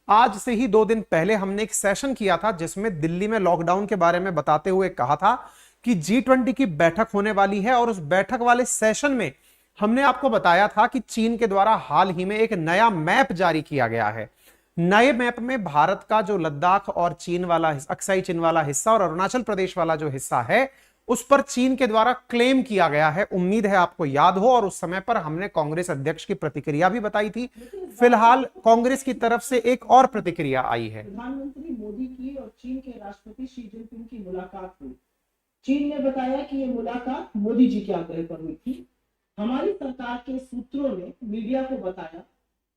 आज से ही 2 दिन पहले हमने एक सेशन किया था जिसमें दिल्ली में लॉकडाउन के बारे में बताते हुए कहा था कि G20 की बैठक होने वाली है, और उस बैठक वाले सेशन में हमने आपको बताया था कि चीन के द्वारा हाल ही में एक नया मैप जारी किया गया है। नए मैप में भारत का जो लद्दाख और चीन वाला अक्साई चीन वाला हिस्सा और अरुणाचल प्रदेश वाला जो हिस्सा है उस पर चीन के द्वारा क्लेम किया गया है। उम्मीद है आपको याद हो, और उस समय पर हमने कांग्रेस अध्यक्ष की प्रतिक्रिया भी बताई थी। फिलहाल कांग्रेस की तरफ से एक और प्रतिक्रिया आई है। प्रधानमंत्री मोदी की और चीन के राष्ट्रपति शी जिनपिंग की मुलाकात हुई। चीन ने बताया कि यह मुलाकात मोदी जी के आग्रह पर हुई थी। हमारी सरकार के सूत्रों ने मीडिया को बताया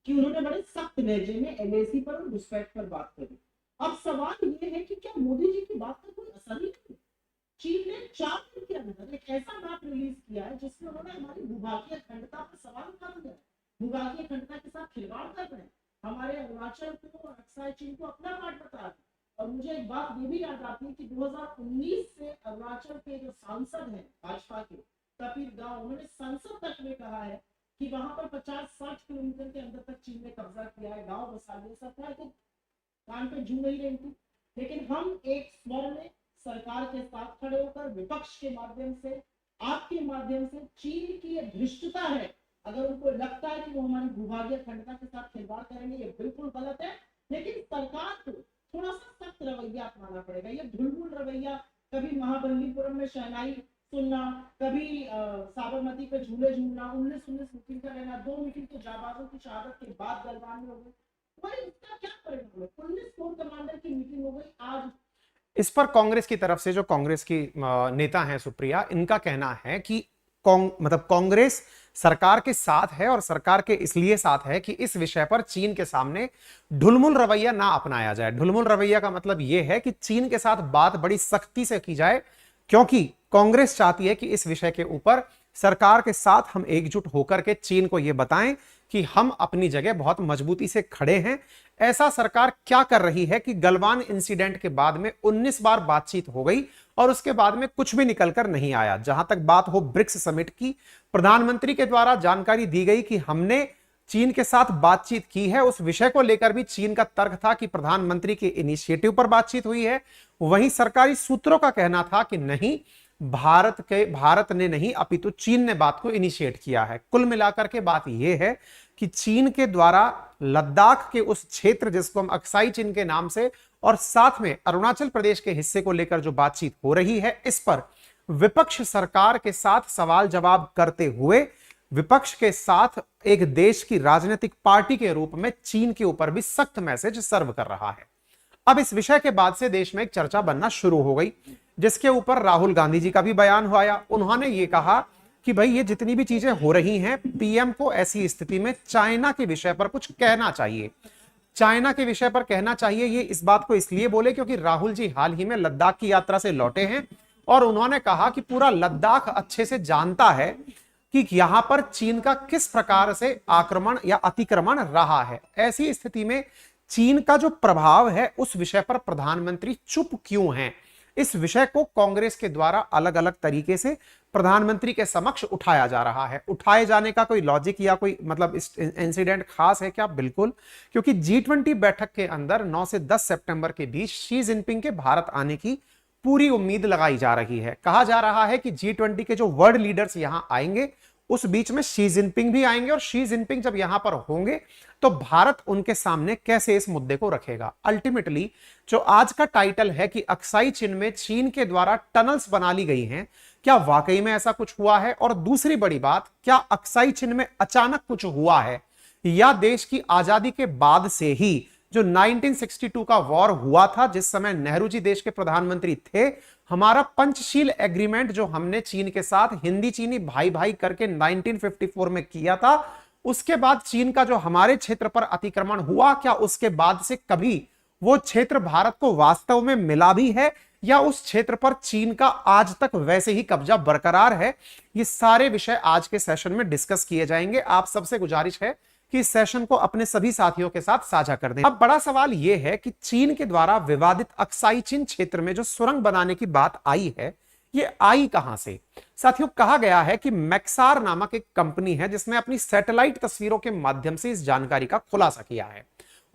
कि उन्होंने बड़े सख्त लहजे में एलएसी पर और घुसपैठ पर बात करी। अब सवाल ये है कि क्या मोदी जी की बात का कोई असर नहीं है? चीन ने 4 दिन के अंदर एक ऐसा मैप रिलीज किया है जिसमें उन्होंने हमारी भूभागीय अखंडता पर सवाल उठा दिया है। भूभागीय अखंडता के साथ खिलवाड़ कर रहे हैं। हमारे अरुणाचल को और अक्साई चीन को अपना पार्ट बता रहे हैं। और मुझे एक बात ये भी याद आती है कि 2019 से अरुणाचल के जो सांसद हैं भाजपा के कपिल गांव, उन्होंने संसद तक में कहा है कि वहां पर 50-60 किलोमीटर के अंदर तक चीन ने कब्जा किया है, गांव बसा लिया। सरकार के कान पे जू नहीं रही थी, लेकिन हम एक स्वर में सरकार के साथ खड़े होकर विपक्ष के माध्यम से, आपके माध्यम से, चीन की ये धृष्टता है, अगर उनको लगता है कि वो हमारी भूभागीय अखंडता के साथ खिलवाड़ करेंगे, ये बिल्कुल गलत है। लेकिन सरकार को थोड़ा सा सख्त रवैया अपनाना पड़ेगा। ये ढुलमुल रवैया, कभी महाबलीपुरम में शहनाई सुनना, कभी साबरमती पे झूले झूलना, 19 मीटिंग का लेना, 2 मीटिंग तो जाबाजों की शहादत के बाद गलवान में हो गई। वही इसका क्या परिणाम है? 19 कोर कमांडर की मीटिंग हो गई आज। इस पर कांग्रेस की तरफ से जो कांग्रेस की नेता हैं सुप्रिया, इनका कहना है कि कांग्रेस सरकार के साथ है, और सरकार के इसलिए साथ है कि इस विषय पर चीन के सामने ढुलमुल रवैया ना अपनाया जाए। ढुलमुल रवैया का मतलब यह है कि चीन के साथ बात बड़ी सख्ती से की जाए, क्योंकि कांग्रेस चाहती है कि इस विषय के ऊपर सरकार के साथ हम एकजुट होकर के चीन को यह बताएं कि हम अपनी जगह बहुत मजबूती से खड़े हैं। ऐसा सरकार क्या कर रही है कि गलवान इंसिडेंट के बाद में 19 बार बातचीत हो गई और उसके बाद में कुछ भी निकलकर नहीं आया। जहां तक बात हो ब्रिक्स समिट की, प्रधानमंत्री के द्वारा जानकारी दी गई कि हमने चीन के साथ बातचीत की है। उस विषय को लेकर भी चीन का तर्क था कि प्रधानमंत्री के इनिशिएटिव पर बातचीत हुई है। वहीं सरकारी सूत्रों का कहना था कि नहीं, भारत ने नहीं अपितु चीन ने बात को इनिशिएट किया है। कुल मिलाकर के बात यह है कि चीन के द्वारा लद्दाख के उस क्षेत्र जिसको हम अक्साई चीन के नाम से, और साथ में अरुणाचल प्रदेश के हिस्से को लेकर जो बातचीत हो रही है, इस पर विपक्ष सरकार के साथ सवाल जवाब करते हुए विपक्ष के साथ एक देश की राजनीतिक पार्टी के रूप में चीन के ऊपर भी सख्त मैसेज सर्व कर रहा है। अब इस विषय के बाद से देश में एक चर्चा बनना शुरू हो गई, जिसके ऊपर राहुल गांधी जी का भी बयान आया। उन्होंने ये कहा कि भाई ये जितनी भी चीजें हो रही हैं, पीएम को ऐसी स्थिति में चाइना के विषय पर कुछ कहना चाहिए। चाइना के विषय पर कहना चाहिए। ये इस बात को इसलिए बोले क्योंकि राहुल जी हाल ही में लद्दाख की यात्रा से लौटे हैं, और उन्होंने कहा कि पूरा लद्दाख अच्छे से जानता है कि यहां पर चीन का किस प्रकार से आक्रमण या अतिक्रमण रहा है। ऐसी स्थिति में चीन का जो प्रभाव है उस विषय पर प्रधानमंत्री चुप क्यों हैं? इस विषय को कांग्रेस के द्वारा अलग अलग तरीके से प्रधानमंत्री के समक्ष उठाया जा रहा है। उठाए जाने का कोई लॉजिक या कोई मतलब इस इंसिडेंट खास है क्या? बिल्कुल, क्योंकि G20 बैठक के अंदर 9 से 10 सितंबर के बीच शी जिनपिंग के भारत आने की पूरी उम्मीद लगाई जा रही है। कहा जा रहा है कि G20 के जो वर्ल्ड लीडर्स यहां आएंगे, उस बीच में शी जिनपिंग भी आएंगे, और शी जिनपिंग जब यहां पर होंगे तो भारत उनके सामने कैसे इस मुद्दे को रखेगा। अल्टीमेटली जो आज का टाइटल है कि अक्साई चीन में चीन के द्वारा टनल्स बना ली गई हैं, क्या वाकई में ऐसा कुछ हुआ है? और दूसरी बड़ी बात, क्या अक्साई चीन में अचानक कुछ हुआ है, या देश की आजादी के बाद से ही जो 1962 का वॉर हुआ था, जिस समय नेहरू जी देश के प्रधानमंत्री थे, हमारा पंचशील एग्रीमेंट जो हमने चीन के साथ हिंदी चीनी भाई भाई करके 1954 में किया था, उसके बाद चीन का जो हमारे क्षेत्र पर अतिक्रमण हुआ, क्या उसके बाद से कभी वो क्षेत्र भारत को वास्तव में मिला भी है, या उस क्षेत्र पर चीन का आज तक वैसे ही कब्जा बरकरार है? ये सारे विषय आज के सेशन में डिस्कस किए जाएंगे। आप सबसे गुजारिश है कि इस सेशन को अपने सभी साथियों के साथ साझा कर दें। अब बड़ा सवाल यह है कि चीन के द्वारा विवादित अक्साई चीन क्षेत्र में जो सुरंग बनाने की बात आई है, ये आई कहां से? साथियों, कहा गया है कि मैक्सार नामक एक कंपनी है जिसने अपनी सैटेलाइट तस्वीरों के माध्यम से इस जानकारी का खुलासा किया है।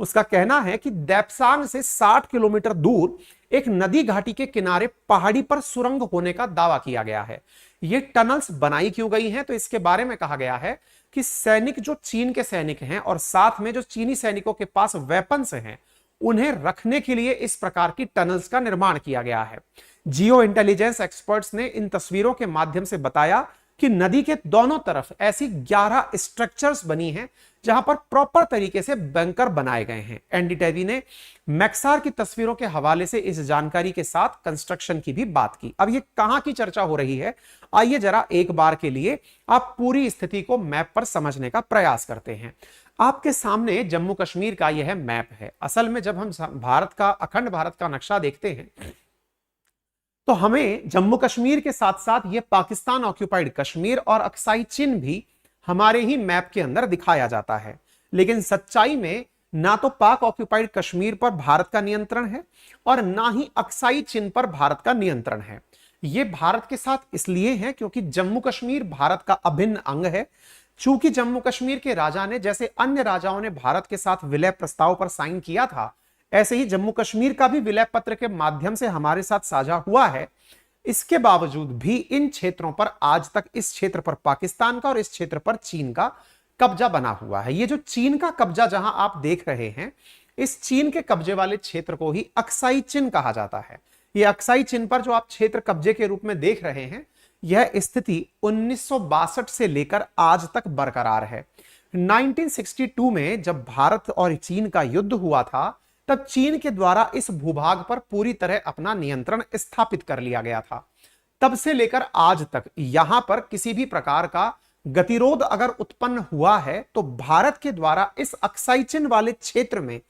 उसका कहना है कि देप्सांग से 60 किलोमीटर दूर एक नदी घाटी के किनारे पहाड़ी पर सुरंग होने का दावा किया गया है। ये टनल्स बनाई क्यों गई हैं, तो इसके बारे में कहा गया है कि सैनिक जो चीन के सैनिक हैं और साथ में जो चीनी सैनिकों के पास वेपन्स हैं, उन्हें रखने के लिए इस प्रकार की टनल्स का निर्माण किया गया है। जियो इंटेलिजेंस एक्सपर्ट्स ने इन तस्वीरों के माध्यम से बताया कि नदी के दोनों तरफ ऐसी 11 स्ट्रक्चर्स बनी हैं जहां पर प्रॉपर तरीके से बंकर बनाए गए हैं। एनडीटीवी ने मैक्सार की तस्वीरों के हवाले से इस जानकारी के साथ कंस्ट्रक्शन की भी बात की। अब ये कहां की चर्चा हो रही है, आइए जरा एक बार के लिए आप पूरी स्थिति को मैप पर समझने का प्रयास करते हैं। आपके सामने जम्मू कश्मीर का यह मैप है। असल में जब हम भारत का, अखंड भारत का नक्शा देखते हैं तो हमें जम्मू कश्मीर के साथ साथ ये पाकिस्तान ऑक्यूपाइड कश्मीर और अक्साई चिन भी हमारे ही मैप के अंदर दिखाया जाता है। लेकिन सच्चाई में ना तो पाक ऑक्यूपाइड कश्मीर पर भारत का नियंत्रण है और ना ही अक्साई चिन पर भारत का नियंत्रण है। ये भारत के साथ इसलिए है क्योंकि जम्मू कश्मीर भारत का अभिन्न अंग है। चूंकि जम्मू कश्मीर के राजा ने, जैसे अन्य राजाओं ने भारत के साथ विलय प्रस्ताव पर साइन किया था, ऐसे ही जम्मू कश्मीर का भी विलय पत्र के माध्यम से हमारे साथ साझा हुआ है। इसके बावजूद भी इन क्षेत्रों पर आज तक, इस क्षेत्र पर पाकिस्तान का और इस क्षेत्र पर चीन का कब्जा बना हुआ है। ये जो चीन का कब्जा जहां आप देख रहे हैं, इस चीन के कब्जे वाले क्षेत्र को ही अक्साई चिन कहा जाता है। ये अक्साई चिन पर जो आप क्षेत्र कब्जे के रूप में देख रहे हैं, यह स्थिति 1962 से लेकर आज तक बरकरार है। 1962 में जब भारत और चीन का युद्ध हुआ था, तब चीन के द्वारा इस भूभाग पर पूरी तरह अपना नियंत्रण स्थापित कर लिया गया था। तब से लेकर आज तक यहां पर किसी भी प्रकार का गतिरोध अगर उत्पन्न हुआ है तो भारत के द्वारा इस अक्साई चिन वाले क्षेत्र में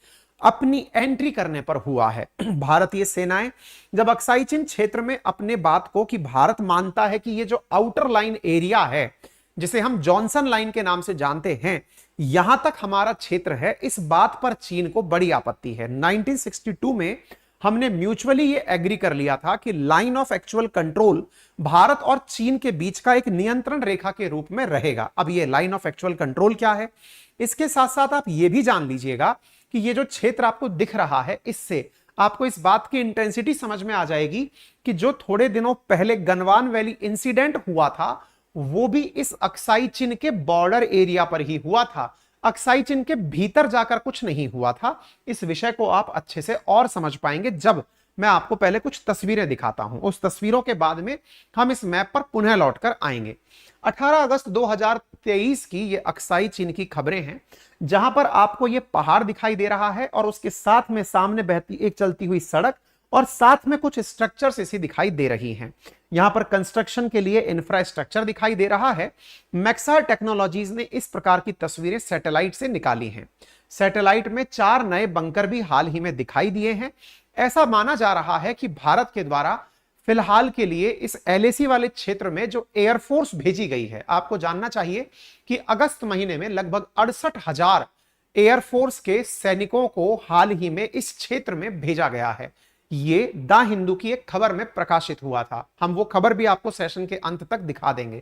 अपनी एंट्री करने पर हुआ है। भारतीय सेनाएं जब अक्साई चिन क्षेत्र में अपने बात को, कि भारत मानता है कि ये जो आउटर लाइन एरिया है, जिसे हम जॉनसन लाइन के नाम से जानते हैं, यहां तक हमारा क्षेत्र है, इस बात पर चीन को बड़ी आपत्ति है। 1962 में हमने म्यूचुअली ये एग्री कर लिया था कि line of actual control Bharat और चीन के बीच का एक नियंत्रण रेखा के रूप में रहेगा। अब ये लाइन ऑफ एक्चुअल कंट्रोल क्या है, इसके साथ साथ आप ये भी जान लीजिएगा कि ये जो क्षेत्र आपको दिख रहा है, इससे आपको इस बात की इंटेंसिटी समझ में आ जाएगी कि जो थोड़े दिनों पहले गनवान वैली इंसिडेंट हुआ था, वो भी इस अक्साई चिन के बॉर्डर एरिया पर ही हुआ था। अक्साई चिन के भीतर जाकर कुछ नहीं हुआ था। इस विषय को आप अच्छे से और समझ पाएंगे जब मैं आपको पहले कुछ तस्वीरें दिखाता हूं। उस तस्वीरों के बाद में हम इस मैप पर पुनः लौटकर आएंगे। 18 अगस्त 2023 की ये अक्साई चिन की खबरें हैं, जहां पर आपको ये पहाड़ दिखाई दे रहा है और उसके साथ में सामने बहती एक चलती हुई सड़क और साथ में कुछ स्ट्रक्चर्स इसी दिखाई दे रही हैं। यहां पर कंस्ट्रक्शन के लिए इंफ्रास्ट्रक्चर दिखाई दे रहा है। मैक्सार टेक्नोलॉजीज ने इस प्रकार की तस्वीरें सैटेलाइट से निकाली हैं। सैटेलाइट में 4 नए बंकर भी हाल ही में दिखाई दिए हैं। ऐसा माना जा रहा है कि भारत के द्वारा फिलहाल के लिए इस एलएसी वाले क्षेत्र में जो एयरफोर्स भेजी गई है, आपको जानना चाहिए कि अगस्त महीने में लगभग 68,000 एयरफोर्स के सैनिकों को हाल ही में इस क्षेत्र में भेजा गया है। ये द हिंदू की एक खबर में प्रकाशित हुआ था। हम वो खबर भी आपको सेशन के अंत तक दिखा देंगे।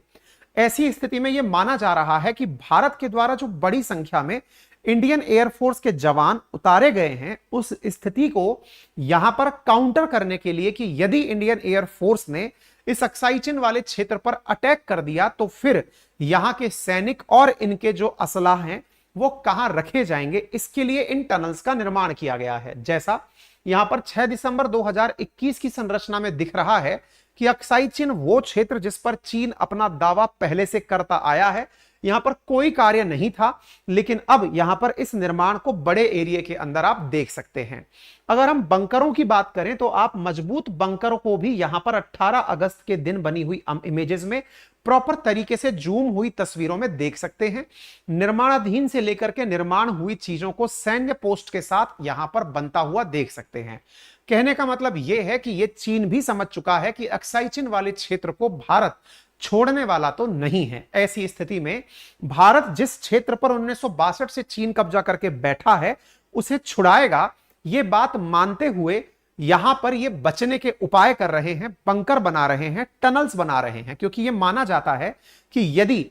ऐसी स्थिति में यह माना जा रहा है कि भारत के द्वारा जो बड़ी संख्या में इंडियन एयरफोर्स के जवान उतारे गए हैं, उस स्थिति को यहां पर काउंटर करने के लिए कि यदि इंडियन एयरफोर्स ने इस अक्साई चिन वाले क्षेत्र पर अटैक कर दिया तो फिर यहां के सैनिक और इनके जो असलाह हैं वो कहां रखे जाएंगे, इसके लिए इन टनल्स का निर्माण किया गया है। जैसा यहां पर 6 दिसंबर 2021 की संरचना में दिख रहा है कि अक्साई चिन वो क्षेत्र जिस पर चीन अपना दावा पहले से करता आया है, यहां पर कोई कार्य नहीं था, लेकिन अब यहां पर इस निर्माण को बड़े एरिया के अंदर आप देख सकते हैं। अगर हम बंकरों की बात करें तो आप मजबूत बंकरों को भी यहां पर 18 अगस्त के दिन बनी हुई इमेजेस में प्रॉपर तरीके से जूम हुई तस्वीरों में देख सकते हैं। निर्माणाधीन से लेकर के निर्माण हुई चीजों को सैन्य पोस्ट के साथ यहां पर बनता हुआ देख सकते हैं। कहने का मतलब यह है कि यह चीन भी समझ चुका है कि अक्साई चिन वाले क्षेत्र को भारत छोड़ने वाला तो नहीं है। ऐसी स्थिति में भारत जिस क्षेत्र पर 1962 से चीन कब्जा करके बैठा है उसे छुड़ाएगा, यह बात मानते हुए यहां पर ये बचने के उपाय कर रहे हैं, बंकर बना रहे हैं, टनल्स बना रहे हैं, क्योंकि यह माना जाता है कि यदि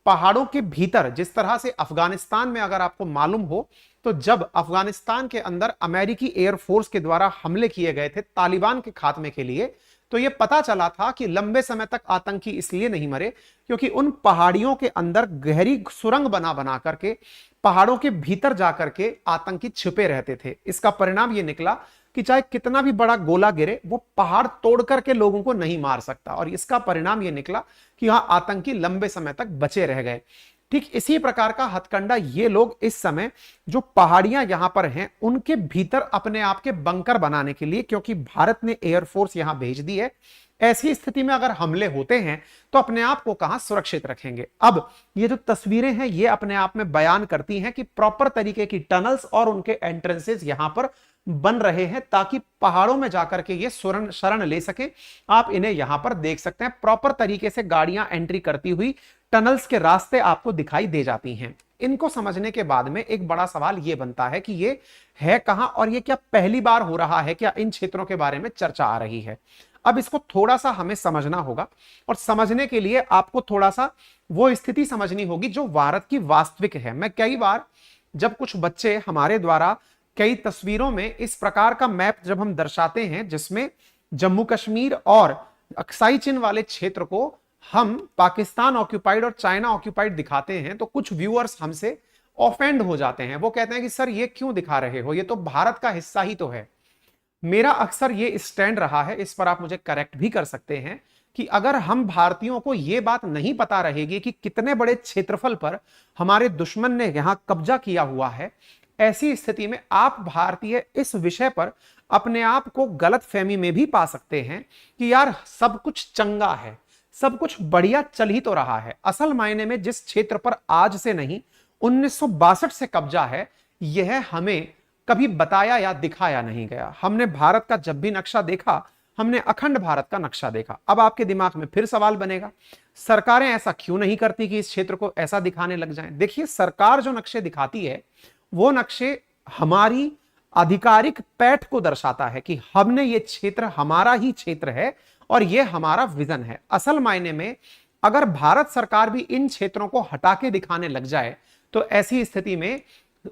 पहाड़ों के भीतर, जिस तरह से अफगानिस्तान में अगर आपको मालूम हो तो जब अफगानिस्तान के अंदर अमेरिकी एयरफोर्स के द्वारा हमले किए गए थे तालिबान के खात्मे के लिए, तो यह पता चला था कि लंबे समय तक आतंकी इसलिए नहीं मरे क्योंकि उन पहाड़ियों के अंदर गहरी सुरंग बना बना करके पहाड़ों के भीतर जाकर के आतंकी छिपे रहते थे। इसका परिणाम यह निकला कि चाहे कितना भी बड़ा गोला गिरे वो पहाड़ तोड़ करके लोगों को नहीं मार सकता, और इसका परिणाम यह निकला कि यहां आतंकी लंबे समय तक बचे रह गए। ठीक इसी प्रकार का हथकंडा ये लोग इस समय जो पहाड़ियां यहां पर हैं उनके भीतर अपने आप के बंकर बनाने के लिए, क्योंकि भारत ने एयरफोर्स यहां भेज दी है, ऐसी स्थिति में अगर हमले होते हैं तो अपने आप को कहां सुरक्षित रखेंगे। अब ये जो तस्वीरें हैं ये अपने आप में बयान करती हैं कि प्रॉपर तरीके की टनल्स और उनके एंट्रेंसेस यहां पर बन रहे हैं ताकि पहाड़ों में जाकर के ये शरण ले सके। आप इन्हें यहां पर देख सकते हैं, प्रॉपर तरीके से गाड़ियां एंट्री करती हुई टनल्स के रास्ते आपको दिखाई दे जाती हैं। इनको समझने के बाद में एक बड़ा सवाल यह बनता है कि ये है कहां और ये क्या पहली बार हो रहा है, क्या इन क्षेत्रों के बारे में चर्चा आ रही है। अब इसको थोड़ा सा हमें समझना होगा, और समझने के लिए आपको थोड़ा सा वो स्थिति समझनी होगी जो भारत की वास्तविक है। मैं कई बार जब कुछ बच्चे हमारे द्वारा कई तस्वीरों में इस प्रकार का मैप जब हम दर्शाते हैं जिसमें जम्मू कश्मीर और अक्साई चिन वाले क्षेत्र को हम पाकिस्तान ऑक्यूपाइड और चाइना ऑक्यूपाइड दिखाते हैं, तो कुछ व्यूअर्स हमसे ऑफेंड हो जाते हैं। वो कहते हैं कि सर ये क्यों दिखा रहे हो, ये तो भारत का हिस्सा ही तो है। मेरा अक्सर ये स्टैंड रहा है, इस पर आप मुझे करेक्ट भी कर सकते हैं, कि अगर हम भारतीयों को यह बात नहीं पता रहेगी कि कितने बड़े क्षेत्रफल पर हमारे दुश्मन ने यहां कब्जा किया हुआ है, ऐसी स्थिति में आप भारतीय इस विषय पर अपने आप को गलत फहमी में भी पा सकते हैं कि यार सब कुछ चंगा है, सब कुछ बढ़िया चल ही तो रहा है। असल मायने में जिस क्षेत्र पर आज से नहीं 1962 से कब्जा है, यह हमें कभी बताया या दिखाया नहीं गया। हमने भारत का जब भी नक्शा देखा, हमने अखंड भारत का नक्शा देखा। अब आपके दिमाग में फिर सवाल बनेगा, सरकारें ऐसा क्यों नहीं करती कि इस क्षेत्र को ऐसा दिखाने लग जाएं। देखिए, सरकार जो नक्शे दिखाती है वो नक्शे हमारी आधिकारिक पैठ को दर्शाता है कि हमने ये क्षेत्र हमारा ही क्षेत्र है और ये हमारा विजन है। असल मायने में अगर भारत सरकार भी इन क्षेत्रों को हटा के दिखाने लग जाए तो ऐसी स्थिति में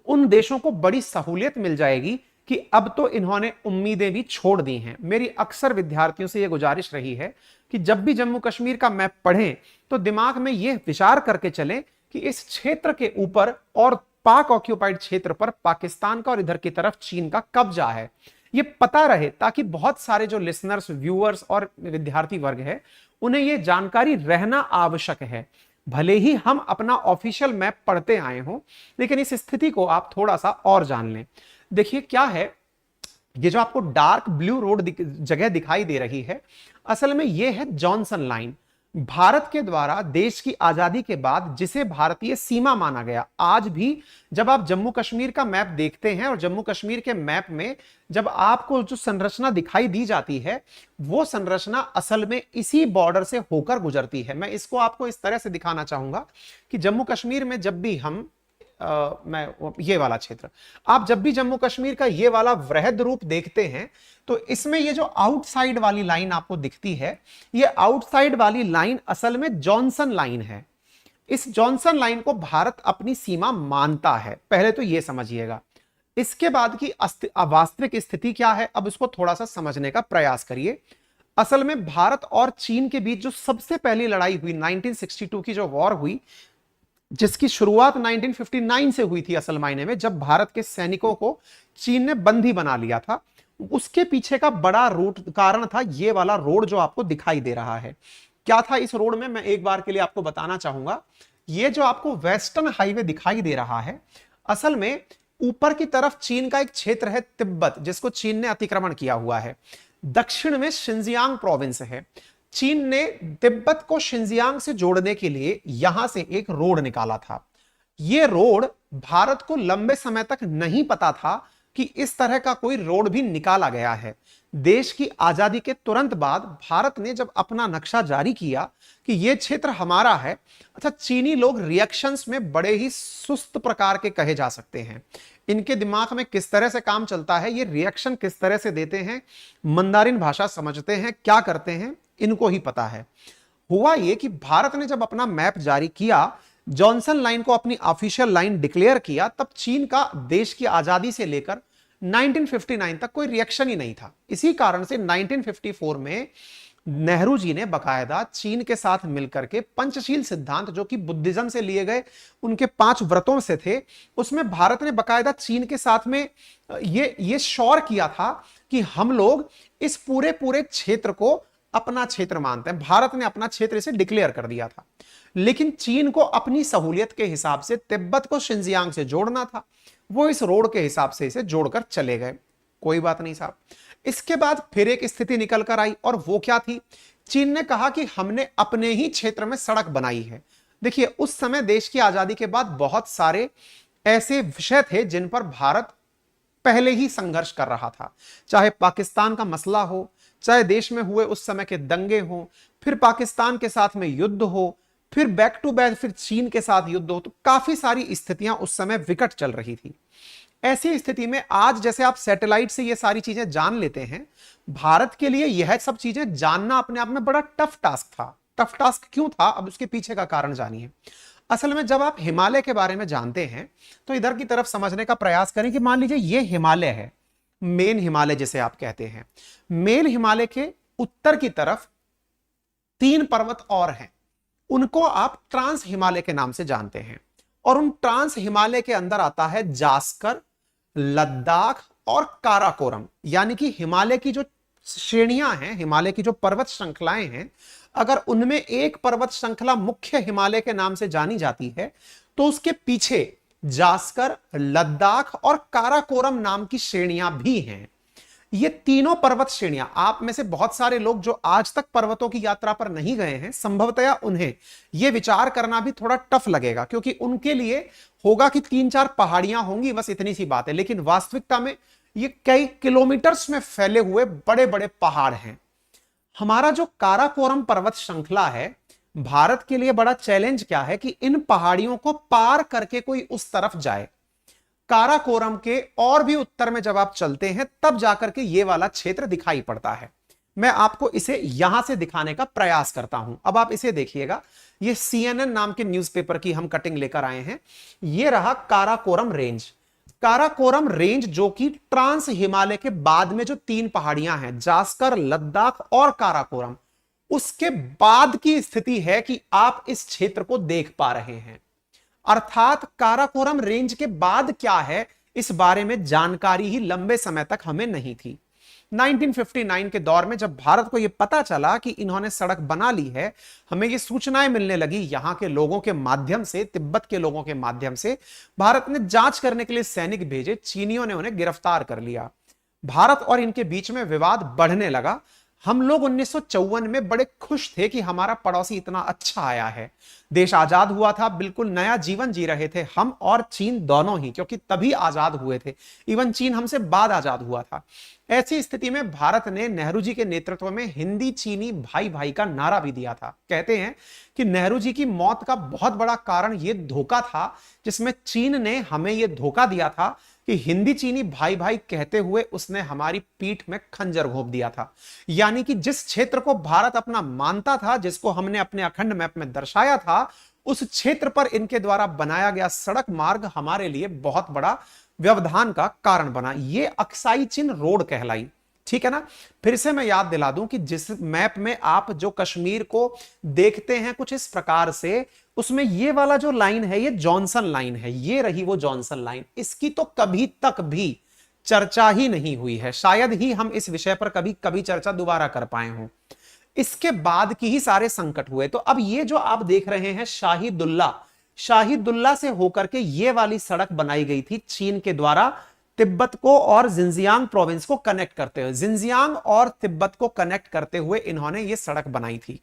उन देशों को बड़ी सहूलियत मिल जाएगी कि अब तो इन्होंने उम्मीदें भी छोड़ दी हैं। मेरी अक्सर विद्यार्थियों से यह गुजारिश रही है कि जब भी जम्मू कश्मीर का मैप पढ़ें तो दिमाग में यह विचार करके चलें कि इस क्षेत्र के ऊपर और पाक ऑक्यूपाइड क्षेत्र पर पाकिस्तान का और इधर की तरफ चीन का कब्जा है, ये पता रहे, ताकि बहुत सारे जो लिसनर्स, व्यूअर्स और विद्यार्थी वर्ग है उन्हें यह जानकारी रहना आवश्यक है। भले ही हम अपना ऑफिशियल मैप पढ़ते आए हों, लेकिन इस स्थिति को आप थोड़ा सा और जान लें। देखिए क्या है, ये जो आपको डार्क ब्लू रोड जगह दिखाई दे रही है, असल में यह है जॉनसन लाइन। भारत के द्वारा देश की आजादी के बाद जिसे भारतीय सीमा माना गया। आज भी जब आप जम्मू कश्मीर का मैप देखते हैं और जम्मू कश्मीर के मैप में जब आपको जो संरचना दिखाई दी जाती है, वो संरचना असल में इसी बॉर्डर से होकर गुजरती है। मैं इसको आपको इस तरह से दिखाना चाहूंगा कि जम्मू कश्मीर में जब भी हम ये वाला क्षेत्र, आप जब भी जम्मू कश्मीर का ये वाला वृहद रूप देखते हैं तो इसमें ये जो आउटसाइड वाली लाइन आपको दिखती है, ये आउटसाइड वाली लाइन असल में जॉनसन लाइन है। इस जॉनसन लाइन को भारत अपनी सीमा मानता है, पहले तो ये समझिएगा। इसके बाद की वास्तविक स्थिति क्या है, अब इसको थोड़ा सा समझने का प्रयास करिए। असल में भारत और चीन के बीच जो सबसे पहली लड़ाई हुई 1962 की जो वॉर हुई, जिसकी शुरुआत 1959 से हुई थी असल मायने में, जब भारत के सैनिकों को चीन ने बंदी बना लिया था, उसके पीछे का बड़ा रूट कारण था ये वाला रोड जो आपको दिखाई दे रहा है। क्या था इस रोड में, मैं एक बार के लिए आपको बताना चाहूंगा। ये जो आपको वेस्टर्न हाईवे दिखाई दे रहा है, असल में ऊपर की तरफ चीन का एक क्षेत्र है तिब्बत, जिसको चीन ने अतिक्रमण किया हुआ है। दक्षिण में शिंजियांग प्रोविंस है। चीन ने तिब्बत को शिंजियांग से जोड़ने के लिए यहां से एक रोड निकाला था। यह रोड भारत को लंबे समय तक नहीं पता था कि इस तरह का कोई रोड भी निकाला गया है। देश की आजादी के तुरंत बाद भारत ने जब अपना नक्शा जारी किया कि यह क्षेत्र हमारा है, अच्छा, चीनी लोग रिएक्शंस में बड़े ही सुस्त प्रकार के कहे जा सकते हैं। इनके दिमाग में किस तरह से काम चलता है, ये रिएक्शन किस तरह से देते हैं, मंदारिन भाषा समझते हैं, क्या करते हैं, इनको ही पता है। हुआ ये कि भारत ने जब अपना मैप जारी किया, जॉनसन लाइन को अपनी ऑफिशियल लाइन डिक्लेयर किया, तब चीन का देश की आजादी से लेकर 1959 तक कोई रिएक्शन ही नहीं था। इसी कारण से 1954 में नेहरू जी ने बकायदा चीन के साथ मिलकर के पंचशील सिद्धांत, जो कि बुद्धिज्म से लिए गए उनके 5 व्रतों से थे, उसमें भारत ने बकायदा चीन के साथ में ये श्योर किया था कि हम लोग इस पूरे पूरे क्षेत्र को अपना क्षेत्र मानते हैं। भारत ने अपना क्षेत्र इसे डिक्लेयर कर दिया था, लेकिन चीन को अपनी सहूलियत के हिसाब से तिब्बत को शिनजियांग से जोड़ना था। वो इस रोड के हिसाब से इसे जोड़कर चले गए। कोई बात नहीं साहब। इसके बाद फिर एक स्थिति निकल कर आई, और वो क्या थी? चीन ने कहा कि हमने अपने ही क्षेत्र में सड़क बनाई है। देखिए, उस समय देश की आजादी के बाद बहुत सारे ऐसे विषय थे जिन पर भारत पहले ही संघर्ष कर रहा था, चाहे पाकिस्तान का मसला हो, चाहे देश में हुए उस समय के दंगे हो, फिर पाकिस्तान के साथ में युद्ध हो, फिर बैक टू बैक फिर चीन के साथ युद्ध हो। तो काफी सारी स्थितियां उस समय विकट चल रही थी। ऐसी स्थिति में आज जैसे आप सैटेलाइट से ये सारी चीजें जान लेते हैं, भारत के लिए यह सब चीजें जानना अपने आप में बड़ा टफ टास्क था। टफ टास्क क्यों था, अब उसके पीछे का कारण जानिए। असल में जब आप हिमालय के बारे में जानते हैं तो इधर की तरफ समझने का प्रयास करें कि मान लीजिए ये हिमालय है, मेन हिमालय जिसे आप कहते हैं। मेन हिमालय के उत्तर की तरफ 3 पर्वत और हैं, उनको आप ट्रांस हिमालय के नाम से जानते हैं। और उन ट्रांस हिमालय के अंदर आता है जास्कर, लद्दाख और काराकोरम। यानी कि हिमालय की जो श्रेणियां हैं, हिमालय की जो पर्वत श्रृंखलाएं हैं, अगर उनमें एक पर्वत श्रृंखला मुख्य हिमालय के नाम से जानी जाती है, तो उसके पीछे जास्कर, लद्दाख और काराकोरम नाम की श्रेणियां भी हैं। ये तीनों पर्वत श्रेणियां, आप में से बहुत सारे लोग जो आज तक पर्वतों की यात्रा पर नहीं गए हैं, संभवतया उन्हें यह विचार करना भी थोड़ा टफ लगेगा, क्योंकि उनके लिए होगा कि 3-4 पहाड़ियां होंगी, बस इतनी सी बात है। लेकिन वास्तविकता में ये कई किलोमीटर्स में फैले हुए बड़े बड़े पहाड़ हैं। हमारा जो काराकोरम पर्वत श्रृंखला है, भारत के लिए बड़ा चैलेंज क्या है कि इन पहाड़ियों को पार करके कोई उस तरफ जाए। काराकोरम के और भी उत्तर में जब आप चलते हैं, तब जाकर के ये वाला क्षेत्र दिखाई पड़ता है। मैं आपको इसे यहां से दिखाने का प्रयास करता हूं। अब आप इसे देखिएगा, ये CNN नाम के न्यूज़पेपर की हम कटिंग लेकर आए हैं। ये रहा काराकोरम रेंज। काराकोरम रेंज जो कि ट्रांस हिमालय के बाद में जो 3 पहाड़ियां हैं, जास्कर, लद्दाख और काराकोरम, उसके बाद की स्थिति है कि आप इस क्षेत्र को देख पा रहे हैं। अर्थात काराकोरम रेंज के बाद क्या है, इस बारे में जानकारी ही लंबे समय तक हमें नहीं थी। 1959 के दौर में जब भारत को यह पता चला कि इन्होंने सड़क बना ली है, हमें ये सूचनाएं मिलने लगी यहां के लोगों के माध्यम से, तिब्बत के लोगों के माध्यम से। भारत ने जांच करने के लिए सैनिक भेजे, चीनियों ने उन्हें गिरफ्तार कर लिया। भारत और इनके बीच में विवाद बढ़ने लगा। हम लोग 1954 में बड़े खुश थे कि हमारा पड़ोसी इतना अच्छा आया है, देश आजाद हुआ था, बिल्कुल नया जीवन जी रहे थे हम और चीन दोनों ही, क्योंकि तभी आजाद हुए थे। इवन चीन हमसे बाद आजाद हुआ था। ऐसी स्थिति में भारत ने नेहरू जी के नेतृत्व में हिंदी चीनी भाई भाई का नारा भी दिया था। कहते हैं कि नेहरू जी की मौत का बहुत बड़ा कारण यह धोखा था, जिसमें चीन ने हमें यह धोखा दिया था कि हिंदी चीनी भाई भाई कहते हुए उसने हमारी पीठ में खंजर घोंप दिया था। यानी कि जिस क्षेत्र को भारत अपना मानता था, जिसको हमने अपने अखंड मैप में दर्शाया था, उस क्षेत्र पर इनके द्वारा बनाया गया सड़क मार्ग हमारे लिए बहुत बड़ा व्यवधान का कारण बना। ये अक्साई चिन रोड कहलाई। ठीक है ना। फिर से मैं याद दिला दूं कि जिस मैप में आप जो कश्मीर को देखते हैं कुछ इस प्रकार से, उसमें ये वाला जो लाइन है, ये जॉनसन लाइन है। ये रही वो जॉनसन लाइन। इसकी तो कभी तक भी चर्चा ही नहीं हुई है। शायद ही हम इस विषय पर कभी चर्चा दोबारा कर पाए हों। इसके बाद की ही सारे संकट हुए। तो अब ये जो आप देख रहे हैं शाहीदुल्ला से होकर के ये वाली सड़क बनाई गई थी चीन के द्वारा, तिब्बत को और जिनजियांग प्रोविंस को कनेक्ट करते हुए, जिनजियांग और तिब्बत को कनेक्ट करते हुए इन्होंने ये सड़क बनाई थी।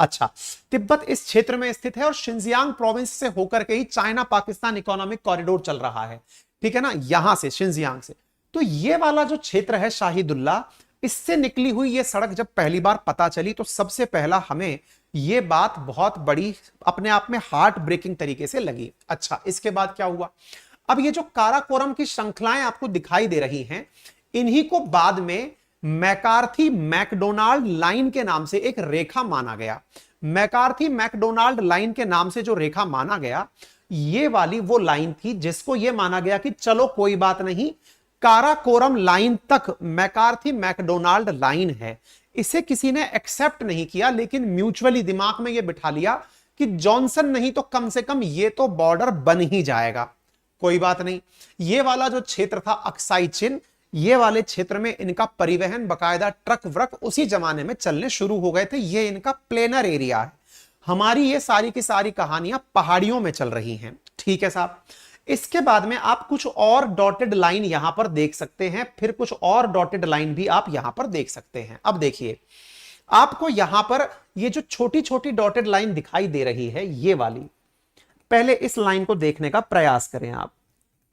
अच्छा, तिब्बत इस क्षेत्र में स्थित है और शिनजियांग प्रोविंस से होकर के ही चाइना पाकिस्तान इकोनॉमिक कॉरिडोर चल रहा है। ठीक है ना, यहां से शिनजियांग से। तो ये वाला जो क्षेत्र है शाहीदुल्ला, इससे निकली हुई ये सड़क जब पहली बार पता चली तो सबसे पहला हमें ये बात बहुत बड़ी, अपने आप में हार्ट ब्रेकिंग तरीके से लगी। अच्छा, इसके बाद क्या हुआ? अब ये जो काराकोरम की श्रृंखलाएं आपको दिखाई दे रही हैं, इन्हीं को बाद में मैकार्थी मैकडोनाल्ड लाइन के नाम से एक रेखा माना गया। मैकार्थी मैकडोनाल्ड लाइन के नाम से जो रेखा माना गया, ये वाली वो लाइन थी जिसको ये माना गया कि चलो कोई बात नहीं, काराकोरम लाइन तक मैकार्थी मैकडोनाल्ड लाइन है। इसे किसी ने एक्सेप्ट नहीं किया, लेकिन म्यूचुअली दिमाग में ये बिठा लिया कि जॉनसन नहीं तो कम से कम ये तो बॉर्डर बन ही जाएगा, कोई बात नहीं। ये वाला जो क्षेत्र था अक्साई चिन, ये वाले क्षेत्र में इनका परिवहन बकायदा ट्रक व्रक उसी जमाने में चलने शुरू हो गए थे। ये इनका प्लेनर एरिया है। हमारी ये सारी की सारी कहानियां पहाड़ियों में चल रही हैं, ठीक है साहब। इसके बाद में आप कुछ और डॉटेड लाइन यहां पर देख सकते हैं, फिर कुछ और डॉटेड लाइन भी आप यहां पर देख सकते हैं। अब देखिए, आपको यहां पर ये जो छोटी छोटी डॉटेड लाइन दिखाई दे रही है, ये वाली, पहले इस लाइन को देखने का प्रयास करें आप।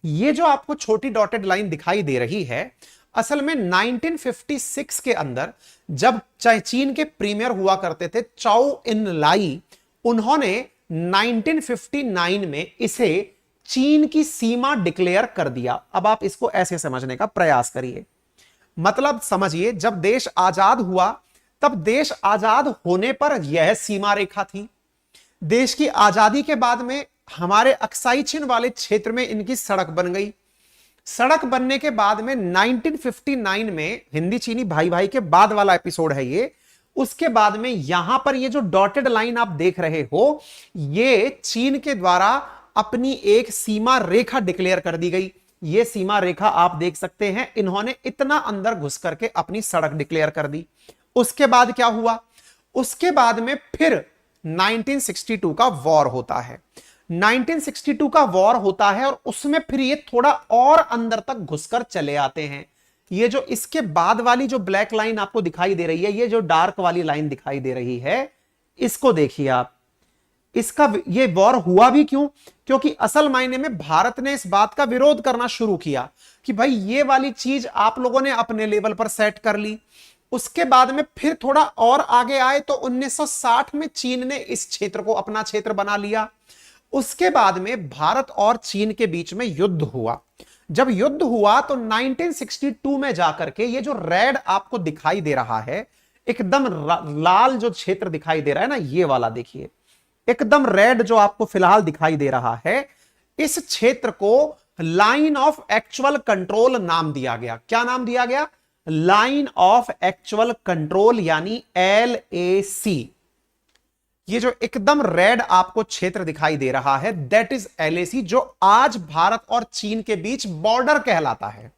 ये जो आपको छोटी डॉटेड लाइन दिखाई दे रही है, असल में 1956 के अंदर जब चीन के प्रीमियर हुआ करते थे चाओ इन लाई, उन्होंने 1959 में इसे चीन की सीमा डिक्लेयर कर दिया। अब आप इसको ऐसे समझने का प्रयास करिए, मतलब समझिए, जब देश आजाद हुआ तब देश आजाद होने पर यह सीमा रेखा थी। देश की आजादी के बाद में हमारे अक्साई चिन वाले क्षेत्र में इनकी सड़क बन गई। सड़क बनने के बाद में 1959 में, हिंदी चीनी भाई भाई के बाद वाला एपिसोड है ये, उसके बाद में यहां पर ये जो डॉटेड लाइन आप देख रहे हो, ये चीन के द्वारा अपनी एक सीमा रेखा डिक्लेयर कर दी गई। ये सीमा रेखा आप देख सकते हैं, इन्होंने इतना अंदर घुस करके अपनी सड़क डिक्लेयर कर दी। उसके बाद क्या हुआ, उसके बाद में फिर 1962 का वॉर होता है। 1962 का वॉर होता है और उसमें फिर ये थोड़ा और अंदर तक घुसकर चले आते हैं। ये जो इसके बाद वाली जो ब्लैक लाइन आपको दिखाई दे रही है, ये जो डार्क वाली लाइन दिखाई दे रही है, इसको देखिए आप। इसका ये वॉर हुआ भी क्यों? क्योंकि असल मायने में भारत ने इस बात का विरोध करना शुरू किया कि भाई ये वाली चीज आप लोगों ने अपने लेवल पर सेट कर ली। उसके बाद में फिर थोड़ा और आगे आए तो 1960 में चीन ने इस क्षेत्र को अपना क्षेत्र बना लिया। उसके बाद में भारत और चीन के बीच में युद्ध हुआ। जब युद्ध हुआ तो 1962 में जाकर के ये जो रेड आपको दिखाई दे रहा है, एकदम लाल जो क्षेत्र दिखाई दे रहा है ना, ये वाला देखिए, एकदम रेड जो आपको फिलहाल दिखाई दे रहा है, इस क्षेत्र को लाइन ऑफ एक्चुअल कंट्रोल नाम दिया गया। क्या नाम दिया गया? लाइन ऑफ एक्चुअल कंट्रोल, यानी LAC। ये जो एकदम रेड आपको क्षेत्र दिखाई दे रहा है, दैट इज LAC, जो आज भारत और चीन के बीच बॉर्डर कहलाता है।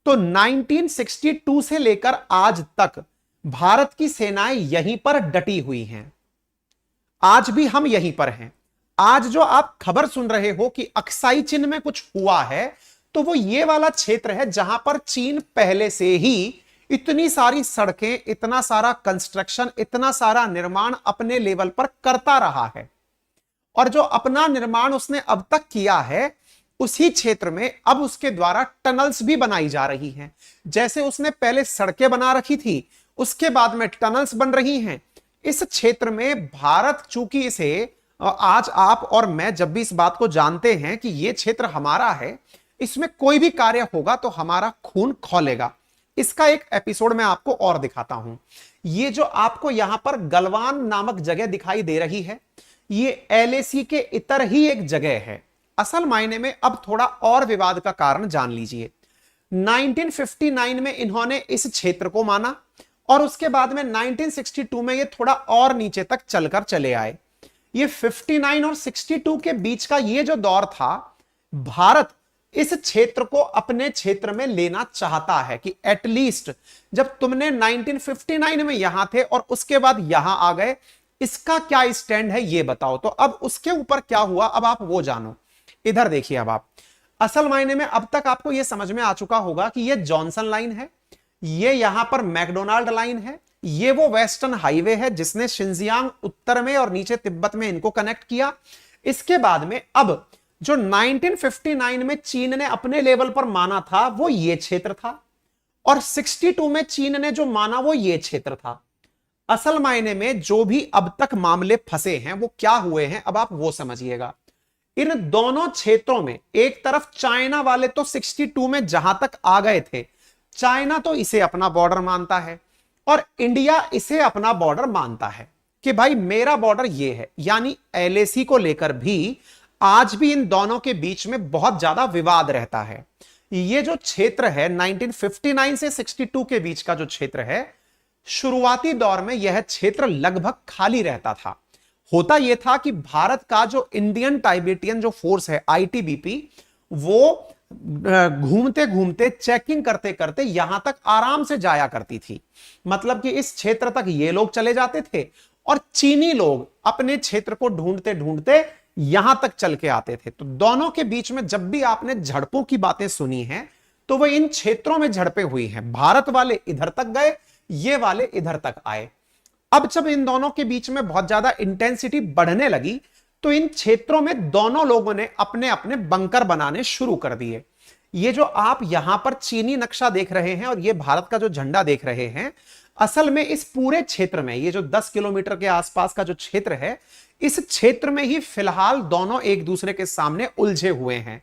तो 1962 से लेकर आज तक भारत की सेनाएं यहीं पर डटी हुई हैं। आज भी हम यहीं पर हैं। आज जो आप खबर सुन रहे हो कि अक्साई चिन में कुछ हुआ है, तो वो ये वाला क्षेत्र है जहां पर चीन पहले से ही इतनी सारी सड़कें, इतना सारा कंस्ट्रक्शन, इतना सारा निर्माण अपने लेवल पर करता रहा है। और जो अपना निर्माण उसने अब तक किया है, उसी क्षेत्र में अब उसके द्वारा टनल्स भी बनाई जा रही हैं। जैसे उसने पहले सड़कें बना रखी थी, उसके बाद में टनल्स बन रही हैं। इस क्षेत्र में भारत, चूंकि इसे आज आप और मैं जब भी इस बात को जानते हैं कि यह क्षेत्र हमारा है, इसमें कोई भी कार्य होगा तो हमारा खून खौलेगा। इसका एक एपिसोड मैं आपको और दिखाता हूं। ये जो आपको यहां पर गलवान नामक जगह दिखाई दे रही है, ये LAC के इतर ही एक जगह है। असल मायने में अब थोड़ा और विवाद का कारण जान लीजिए। 1959 में इन्होंने इस क्षेत्र को माना और उसके बाद में 1962 में ये थोड़ा और नीचे तक चलकर चले आए। ये 59 और 62 के बीच का ये जो दौर था, भारत इस क्षेत्र को अपने क्षेत्र में लेना चाहता है कि एटलीस्ट जब तुमने 1959 में यहां थे और उसके बाद यहां आ गए, इसका क्या स्टैंड है ये बताओ। तो अब उसके ऊपर क्या हुआ, अब आप वो जानो। इधर देखिए, अब आप असल मायने में अब तक आपको यह समझ में आ चुका होगा कि यह जॉनसन लाइन है, ये यहां पर मैकडोनाल्ड लाइन है, ये वो वेस्टर्न हाईवे है जिसने शिनजियांग उत्तर में और नीचे तिब्बत में इनको कनेक्ट किया। इसके बाद में अब जो 1959 में चीन ने अपने लेवल पर माना था वो ये क्षेत्र था, और 62 में चीन ने जो माना वो ये क्षेत्र था। असल मायने में जो भी अब तक मामले फंसे हैं वो क्या हुए हैं, अब आप वो समझिएगा। इन दोनों क्षेत्रों में एक तरफ चाइना वाले तो 62 में जहां तक आ गए थे, चाइना तो इसे अपना बॉर्डर मानता है और इंडिया इसे अपना बॉर्डर मानता है। कि भाई मेरा बॉर्डर ये है, यानी एलएसी को लेकर भी आज भी इन दोनों के बीच में बहुत ज्यादा विवाद रहता है। ये जो क्षेत्र है 1959 से 62 के बीच का जो क्षेत्र है, शुरुआती दौर में यह क्षेत्र लगभग खाली रहता था। होता यह था कि भारत का जो इंडियन टाइबेटियन जो फोर्स है आईटीबीपी, वो घूमते घूमते चेकिंग करते करते यहां तक आराम से जाया करती थी। मतलब कि इस क्षेत्र तक ये लोग चले जाते थे और चीनी लोग अपने क्षेत्र को ढूंढते ढूंढते यहां तक चल के आते थे। तो दोनों के बीच में जब भी आपने झड़पों की बातें सुनी हैं तो वह इन क्षेत्रों में झड़पें हुई हैं। भारत वाले इधर तक गए, ये वाले इधर तक आए। अब जब इन दोनों के बीच में बहुत ज्यादा इंटेंसिटी बढ़ने लगी तो इन क्षेत्रों में दोनों लोगों ने अपने अपने बंकर बनाने शुरू कर दिए। ये जो आप यहां पर चीनी नक्शा देख रहे हैं और ये भारत का जो झंडा देख रहे हैं, असल में इस पूरे क्षेत्र में ये जो 10 किलोमीटर के आसपास का जो क्षेत्र है, इस क्षेत्र में ही फिलहाल दोनों एक दूसरे के सामने उलझे हुए हैं।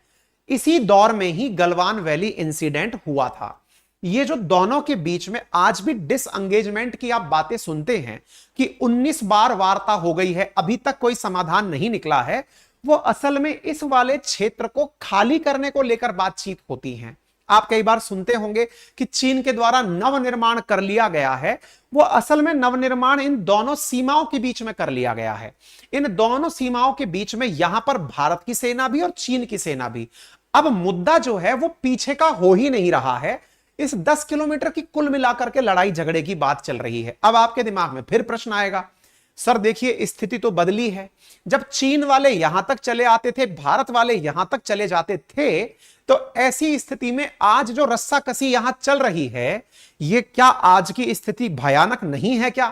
इसी दौर में ही गलवान वैली इंसिडेंट हुआ था। ये जो दोनों के बीच में आज भी डिसएंगेजमेंट की आप बातें सुनते हैं कि 19 बार वार्ता हो गई है, अभी तक कोई समाधान नहीं निकला है, वो असल में इस वाले क्षेत्र को खाली करने को लेकर बातचीत होती है। आप कई बार सुनते होंगे कि चीन के द्वारा नवनिर्माण कर लिया गया है, वो असल में नवनिर्माण इन दोनों सीमाओं के बीच में कर लिया गया है। इन दोनों सीमाओं के बीच में यहां पर भारत की सेना भी और चीन की सेना भी। अब मुद्दा जो है वो पीछे का हो ही नहीं रहा है, इस 10 किलोमीटर की कुल मिलाकर के लड़ाई झगड़े की बात चल रही है। अब आपके दिमाग में फिर प्रश्न आएगा, सर देखिए स्थिति तो बदली है। जब चीन वाले यहां तक चले आते थे, भारत वाले यहां तक चले जाते थे, तो ऐसी स्थिति में आज जो रस्साकसी यहां चल रही है, ये क्या आज की स्थिति भयानक नहीं है क्या?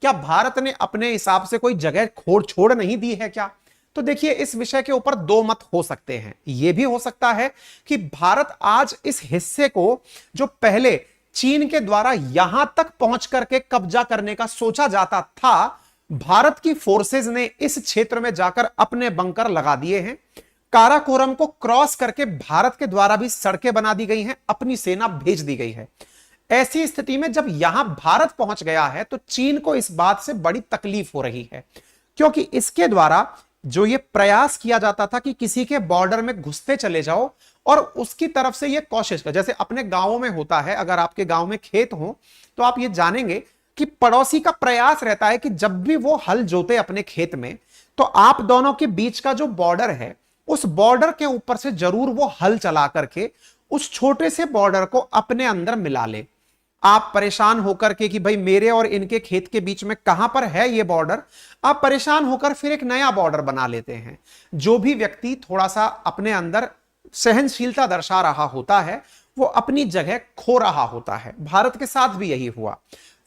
क्या भारत ने अपने हिसाब से कोई जगह छोड़ नहीं दी है क्या? तो देखिए इस विषय के ऊपर दो मत हो सकते हैं। यह भी हो सकता है कि भारत आज इस हिस्से को जो पहले चीन के द्वारा यहां तक पहुंच करके कब्जा करने का सोचा जाता था, भारत की फोर्सेस ने इस क्षेत्र में जाकर अपने बंकर लगा दिए हैं। काराकोरम को क्रॉस करके भारत के द्वारा भी सड़कें बना दी गई हैं, अपनी सेना भेज दी गई है। ऐसी स्थिति में जब यहां भारत पहुंच गया है तो चीन को इस बात से बड़ी तकलीफ हो रही है, क्योंकि इसके द्वारा जो ये प्रयास किया जाता था कि किसी के बॉर्डर में घुसते चले जाओ और उसकी तरफ से ये कोशिश कर, जैसे अपने गांवों में होता है, अगर आपके गांव में खेत हो तो आप ये जानेंगे कि पड़ोसी का प्रयास रहता है कि जब भी वो हल जोते अपने खेत में, तो आप दोनों के बीच का जो बॉर्डर है, उस बॉर्डर के ऊपर से जरूर वो हल चला करके उस छोटे से बॉर्डर को अपने अंदर मिला ले। आप परेशान होकर के कि भाई मेरे और इनके खेत के बीच में कहां पर है ये बॉर्डर, आप परेशान होकर फिर एक नया बॉर्डर बना लेते हैं। जो भी व्यक्ति थोड़ा सा अपने अंदर सहनशीलता दर्शा रहा होता है, वो अपनी जगह खो रहा होता है। भारत के साथ भी यही हुआ।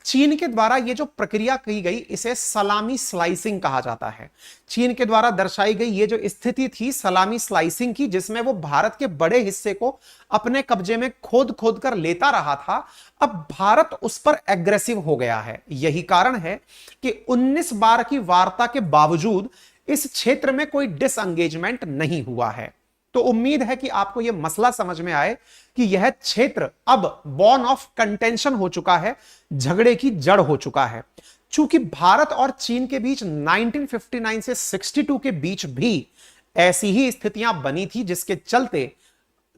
चीन के द्वारा ये जो प्रक्रिया की गई, इसे सलामी स्लाइसिंग कहा जाता है। चीन के द्वारा दर्शाई गई ये जो स्थिति थी सलामी स्लाइसिंग की, जिसमें वो भारत के बड़े हिस्से को अपने कब्जे में खोद खोद कर लेता रहा था, अब भारत उस पर एग्रेसिव हो गया है। यही कारण है कि 19 बार की वार्ता के बावजूद इस क्षेत्र में कोई डिसएंगेजमेंट नहीं हुआ है। तो उम्मीद है कि आपको यह मसला समझ में आए कि यह क्षेत्र अब बॉर्न ऑफ कंटेंशन हो चुका है, झगड़े की जड़ हो चुका है। चूंकि भारत और चीन के बीच 1959 से 62 के बीच भी ऐसी ही स्थितियां बनी थी, जिसके चलते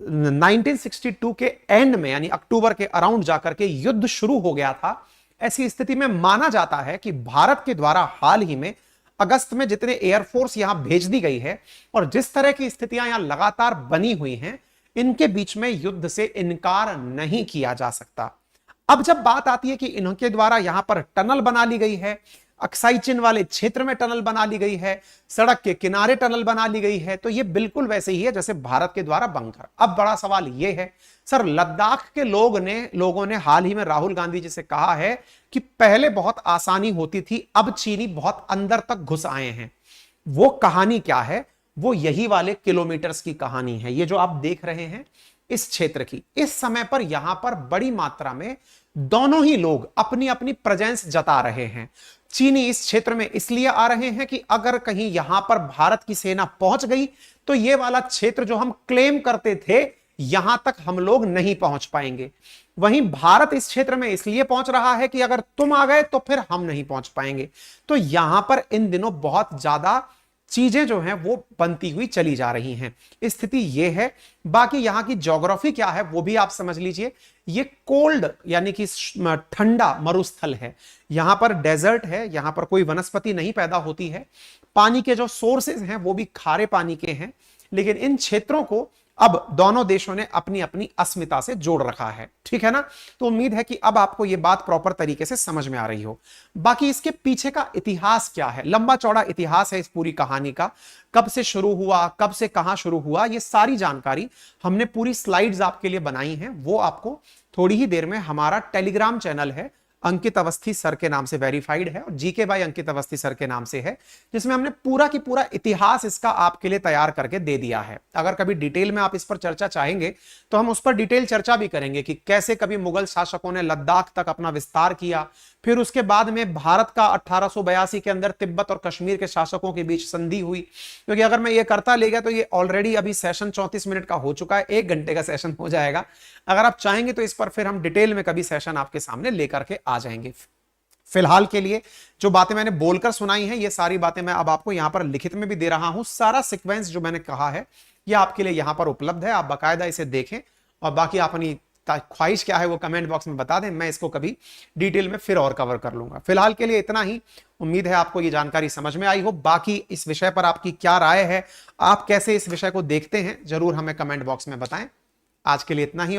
1962 के एंड में यानी अक्टूबर के अराउंड जाकर के युद्ध शुरू हो गया था। ऐसी स्थिति में माना जाता है कि भारत के द्वारा हाल ही में अगस्त में जितने एयरफोर्स यहां भेज दी गई है और जिस तरह की स्थितियां यहां लगातार बनी हुई हैं, इनके बीच में युद्ध से इनकार नहीं किया जा सकता। अब जब बात आती है कि इनके द्वारा यहां पर टनल बना ली गई है, अक्साई चिन वाले क्षेत्र में टनल बना ली गई है, सड़क के किनारे टनल बना ली गई है, तो यह बिल्कुल वैसे ही है जैसे भारत के द्वारा बंकर। अब बड़ा सवाल यह है, सर लद्दाख के लोगों ने हाल ही में राहुल गांधी जी से कहा है कि पहले बहुत आसानी होती थी, अब चीनी बहुत अंदर तक घुस आए हैं। वो कहानी क्या है? वो यही वाले किलोमीटर्स की कहानी है। ये जो आप देख रहे हैं इस क्षेत्र की, इस समय पर यहां पर बड़ी मात्रा में दोनों ही लोग अपनी अपनी प्रेजेंस जता रहे हैं। चीनी इस क्षेत्र में इसलिए आ रहे हैं कि अगर कहीं यहां पर भारत की सेना पहुंच गई तो ये वाला क्षेत्र जो हम क्लेम करते थे, यहां तक हम लोग नहीं पहुंच पाएंगे। वहीं भारत इस क्षेत्र में इसलिए पहुंच रहा है कि अगर तुम आ गए तो फिर हम नहीं पहुंच पाएंगे। तो यहां पर इन दिनों बहुत ज्यादा चीजें जो हैं वो बनती हुई चली जा रही हैं। स्थिति ये है। बाकी यहां की ज्योग्राफी क्या है वो भी आप समझ लीजिए। ये कोल्ड यानी कि ठंडा मरुस्थल है। यहां पर डेजर्ट है, यहां पर कोई वनस्पति नहीं पैदा होती है। पानी के जो सोर्सेज हैं वो भी खारे पानी के हैं। लेकिन इन क्षेत्रों को अब दोनों देशों ने अपनी अपनी अस्मिता से जोड़ रखा है। ठीक है ना। तो उम्मीद है कि अब आपको यह बात प्रॉपर तरीके से समझ में आ रही हो। बाकी इसके पीछे का इतिहास क्या है, लंबा चौड़ा इतिहास है इस पूरी कहानी का। कब से शुरू हुआ, कब से कहां शुरू हुआ, ये सारी जानकारी हमने पूरी स्लाइड्स आपके लिए बनाई हैं। वो आपको थोड़ी ही देर में हमारा टेलीग्राम चैनल है, अंकित अवस्थी सर के नाम से वेरीफाइड है और GK by Ankit Awasthi sir के नाम से है, जिसमें हमने पूरा की पूरा इतिहास इसका आपके लिए तैयार करके दे दिया है। अगर कभी डिटेल में आप इस पर चर्चा चाहेंगे तो हम उस पर डिटेल चर्चा भी करेंगे कि कैसे कभी मुगल शासकों ने लद्दाख तक अपना विस्तार किया, फिर उसके बाद में भारत का 1882 के अंदर तिब्बत और कश्मीर के शासकों के बीच संधि हुई। क्योंकि अगर मैं ये करता ले गया तो ये ऑलरेडी अभी सेशन 34 मिनट का हो चुका है, 1 घंटे का सेशन हो जाएगा। अगर आप चाहेंगे तो इस पर फिर हम डिटेल में कभी सेशन आपके सामने लेकर के आ जाएंगे। फिलहाल के लिए जो बातें मैंने बोलकर सुनाई हैं, ये सारी बातें मैं अब आपको यहां पर लिखित में भी दे रहा हूं। सारा सीक्वेंस जो मैंने कहा है ये आपके लिए यहां पर उपलब्ध है, आप बाकायदा इसे देखें और बाकी अपनी ख्वाहिश क्या है वो कमेंट बॉक्स में बता दें। मैं इसको कभी डिटेल में फिर और कवर कर लूंगा। फिलहाल के लिए इतना ही। उम्मीद है आपको ये जानकारी समझ में आई हो। बाकी इस विषय पर आपकी क्या राय है, आप कैसे इस विषय को देखते हैं, जरूर हमें कमेंट बॉक्स में बताएं। आज के लिए इतना ही।